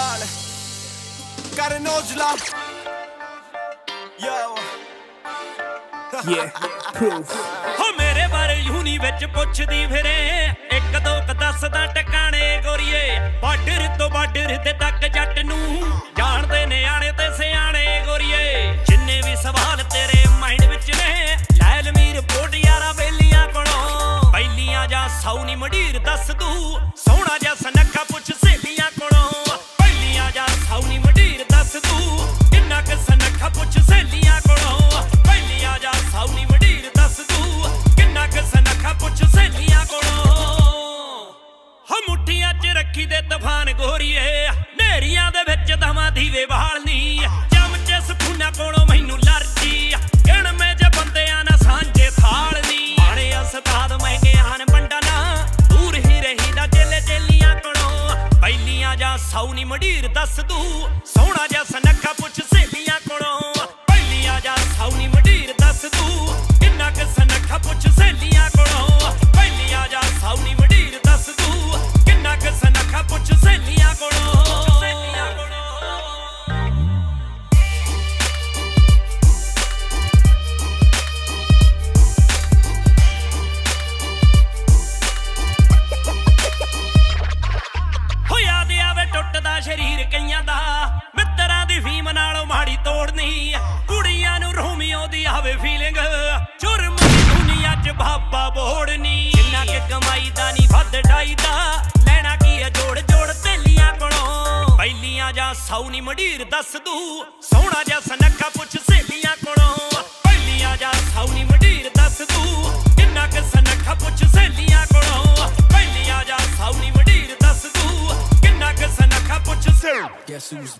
ਨਾਲ ਕਰ ਨੌਜਲਾ ਯੋ proof ਹੋ ਮੇਰੇ ਬਾਰੇ ਯੂਨੀ ਵਿੱਚ ਪੁੱਛਦੀ ਫਿਰੇ ਇੱਕ ਦੋ ਕ ਦੱਸਦਾ ਟਿਕਾਣੇ ਗੋਰੀਏ ਬਾਰਡਰ ਤੋਂ ਬਾਰਡਰ ਤੇ ਤੱਕ ਜੱਟ ਨੂੰ ਜਾਣਦੇ ਨਿਆਣੇ ਤੇ ਸਿਆਣੇ ਗੋਰੀਏ ਜਿੰਨੇ ਵੀ ਸਵਾਲ ਤੇਰੇ ਮਾਈਂਡ ਵਿੱਚ ਨੇ ਲੈ ਲਮੀ ਰਿਪੋਰਟ ਯਾਰਾ ਬੇਲੀਆਂ ਕੋਲੋਂ ਪਹਿਲੀਆਂ ਜਾਂ ਸੌਣੀ ਮਢੀਰ ਦੱਸ ਦੂ ਸੋਹਣਾ ਜਾਂ ਸਨੱਖਾ ਪੁੱਛ ਸਹੇਲੀਆਂ ਕੋਲੋਂ ਪਹਿਲੀਆਂ ਜਾਂ ਸੌਣੀ ਮਢੀਰ ਦੱਸ ਦੂ ਕਿੰਨਾ ਕ ਸਨੱਖਾ ਪੁੱਛ ਸਹੇਲੀਆਂ ਕੋਲੋਂ ਪਹਿਲੀਆਂ ਜਾਂ ਸੌਣੀ ਮਢੀਰ ਦੱਸ ਦੂ ਕਿੰਨਾ ਕ ਸਨੱਖਾ ਪੁੱਛ ਸਹੇਲੀਆਂ ਕੋਲੋਂ ਹੋ ਮੁੱਠੀਆਂ 'ਚ ਰੱਖੀ ਦੇ ਤੂਫਾਨ ਗੋਰੀਏ ਨੇਰੀਆਂ ਦੇ ਵਿੱਚ ਦਵਾਂ ਦੀਵੇ ਬਾਲਨੀ ਚਮਚੇ ਸਪੂਨਾ ਕੋਲੋਂ ਮੈਨੂੰ ਲਰਜੀ ਗਿਣਵੇਂ ਜੇ ਬੰਦਿਆਂ ਨਾ ਸਾਂਝੇ ਥਾਲਨੀ ਆਣੇ ਉਸਤਾਦ ਮਹਿੰਗੇ ਹਨ ਬੰਡਾ ਨਾ ਦੂਰ ਹੀ ਰਹੀਦਾ ਚੇਲੇ ਚੇਲੀਆਂ ਕੋਲੋਂ ਪਹਿਲੀਆਂ ਜਾਂ ਸੌਣੀ ਮਢੀਰ ਦੱਸ ਦੂ ਸੋਹਣਾ ਜਾਂ ਸਨੱਖਾ ਪੁੱਛ ਸਹੇਲੀਆਂ ਕੋਲੋਂ ਪਹਿਲੀਆਂ ਜਾਂ ਸੌਣੀ ਮਢੀਰ ਦੱਸ ਦੂ ਕਿੰਨਾ ਕ ਸਨੱਖਾ ਪੁੱਛ ਸਹੇਲੀਆਂ ਕੋਲੋਂ ਪਹਿਲੀਆਂ ਜਾਂ ਸੌਣੀ ਮਢੀਰ ਦੱਸ ਦੂ ਕਿੰਨਾ ਕ ਸਨੱਖਾ ਪੁੱਛ ਸਹੇਲੀਆਂ ਕੋਲੋਂ ਟੁੱਟਦਾ ਸ਼ਰੀਰ ਕਈਆਂ ਦਾ ਮਿੱਤਰਾਂ ਦੀ ਫੀਮ ਨਾਲੋਂ ਮਾੜੀ ਤੋੜਨੀ ਕੁੜੀਆਂ ਨੂੰ ਰੋਮੀਓ ਦੀ ਆਵੇ ਫੀਲਿੰਗ ਜੁਰਮ ਦੀ ਦੁਨੀਆ 'ਚ ਬਾਬਾ ਬੋੜਨੀ ਜਿੰਨਾ ਕਿ ਕਮਾਈ ਦਾ ਨਹੀਂ ਵੱਧ ਡਾਈਦਾ ਲੈਣਾ ਕੀ ਹੈ ਜੋੜ ਜੋੜ ਤੇਲੀਆਂ ਕੋਲੋਂ ਪਹਿਲੀਆਂ ਜਾਂ ਸੌਣੀ ਮਢੀਰ ਦੱਸ ਦੂ ਸੋਹਣਾ ਜਾਂ ਸਨੱਖਾ ਪੁੱਛ ਸਹੇਲੀਆਂ ਕੋਲੋਂ ਪਹਿਲੀਆਂ ਜਾਂ ਸੌਣੀ ਮਢੀਰ ਦੱਸ ਦੂ ਕਿੰਨਾ ਕ ਸਨੱਖਾ ਪੁੱਛ ਸਹੇਲੀਆਂ ਕੋਲੋਂ ਪਹਿਲੀਆਂ ਜਾਂ ਸੌਣੀ ਮਢੀਰ ਦੱਸ ਦੂ ਕਿੰਨਾ ਕ ਸਨੱਖਾ ਪੁੱਛ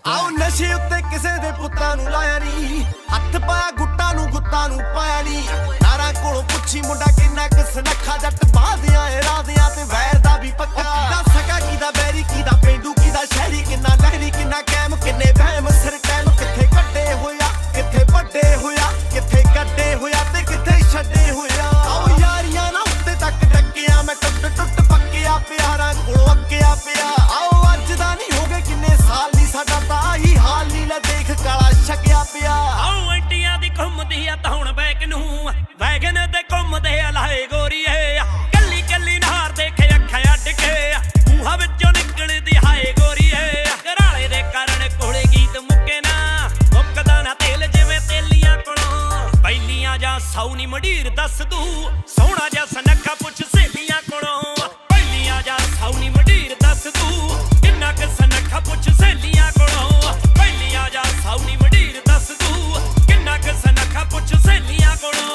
ਆਓ ਨਸ਼ੇ ਉੱਤੇ ਕਿਸੇ ਦੇ ਪੁੱਤਾਂ ਨੂੰ ਲਾਇਆ ਨੀ ਹੱਥ ਪਾਇਆ ਗੁੱਟਾਂ ਨੂੰ ਪਾਇਆ ਨੀ ਨਾਰਾ ਕੋਲੋਂ ਪੁੱਛੀ ਮੁੰਡਾ ਕਿੰਨਾ ਕ ਸਨੱਖਾ ਜੱਟ ਬਾਦਿਆਂ ਏ ਰਾਦਿਆਂ ਤੇ ਵੈਰ ਦਾ ਵੀ ਪੱਕਾ ਕਿਦਾ ਸਕਾ ਕਿਦਾ ਬੈਰੀ ਕਿਦਾ ਪੇਂਡੂ ਕਿਦਾ ਸ਼ਹਿਰੀ ਕਿੰਨਾ ਲਹਿਰੀ ਕਿੰਨਾ ਕੈਮ ਕਿੰਨੇ ਵਹਿਮ ਸਿਰ ਟਾਈਮ ਕਿੱਥੇ ਕੱਢੇ ਹੋਇਆ ਕਿੱਥੇ ਵੱਡੇ ਹੋਇਆ ਕਿੱਥੇ ਕੱਢੇ ਹੋਇਆ ਤੇ ਕਿੱਥੇ ਛੱਡੇ ਹੋਇਆ ਆਓ ਯਾਰੀਆਂ ਨਾ ਉੱਤੇ ਤੱਕ ਡੱਕਿਆ ਮੈਂ ਟੁੱਟ ਪੱਕਿਆ ਪਿਆਰਾਂ ਕੋਲੋਂ ਅੱਕਿਆ ਪਿਆ ਆਓ ਅੱਜ ਦਾ ਨਹੀਂ ਹੋ ਗਏ ਕਿੰਨੇ ਸਾਲ ਨਹੀਂ ਸਾਡਾ ਤਾਂ ਆਹੀ ਹਾਲ ਨਹੀਂ ਲੈ ਦੇਖ ਕਾਲਾ ਛਕਿਆ ਪਿਆ ਆਓ ਐਂਟੀਆਂ ਦੀ ਘੁੰਮਦੀ ਆ ਤਾਂ ਹੁਣ ਬੈਕ ਨੂੰ ਵੈਗਨ ਤੇ ਘੁੰਮਦੇ ਆ ਲਾਏ ਗੋਰੀਏ ਕੱਲੀ ਕੱਲੀ ਨਹਾਰ ਦੇਖੇ ਅੱਖਾਂ ਅੱਡ ਕੇ ਮੂੰਹਾਂ ਵਿੱਚੋਂ ਨਿਕਲਦੀ ਹਾਏ ਗੋਰੀਏ ਘਰਾਲੇ ਦੇ ਕਾਰਨ ਕੋਲੇ ਗੀਤ ਮੁੱਕੇ ਨਾ ਮੁੱਕਦਾ ਨਾ ਤੇਲ ਜਿਵੇਂ ਤੇਲੀਆਂ ਕੋਲੋਂ ਪਹਿਲੀਆਂ ਜਾਂ ਸੌਣੀ ਮਢੀਰ ਦੱਸ ਦੂ ਸੋਹਣਾ ਜਾਂ ਸਨੱਖਾ ਪੁੱਛ ਸਹੇਲੀਆਂ ਕੋਲੋਂ ਪਹਿਲੀਆਂ ਜਾਂ ਸੌਣੀ ਮਢੀਰ ਦੱਸ ਦੂ ਕਿੰਨਾ ਕ ਸਨੱਖਾ ਪੁੱਛ ਸਹੇਲੀਆਂ ਕੋਲੋਂ ਪਹਿਲੀਆਂ ਜਾਂ ਸੌਣੀ ਮਢੀਰ ਦੱਸ ਦੂ ਕਿੰਨਾ ਕ ਸਨੱਖਾ ਪੁੱਛ ਸਹੇਲੀਆਂ ਕੋਲੋਂ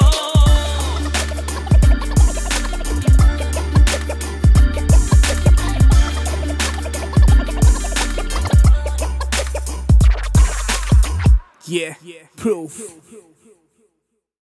proof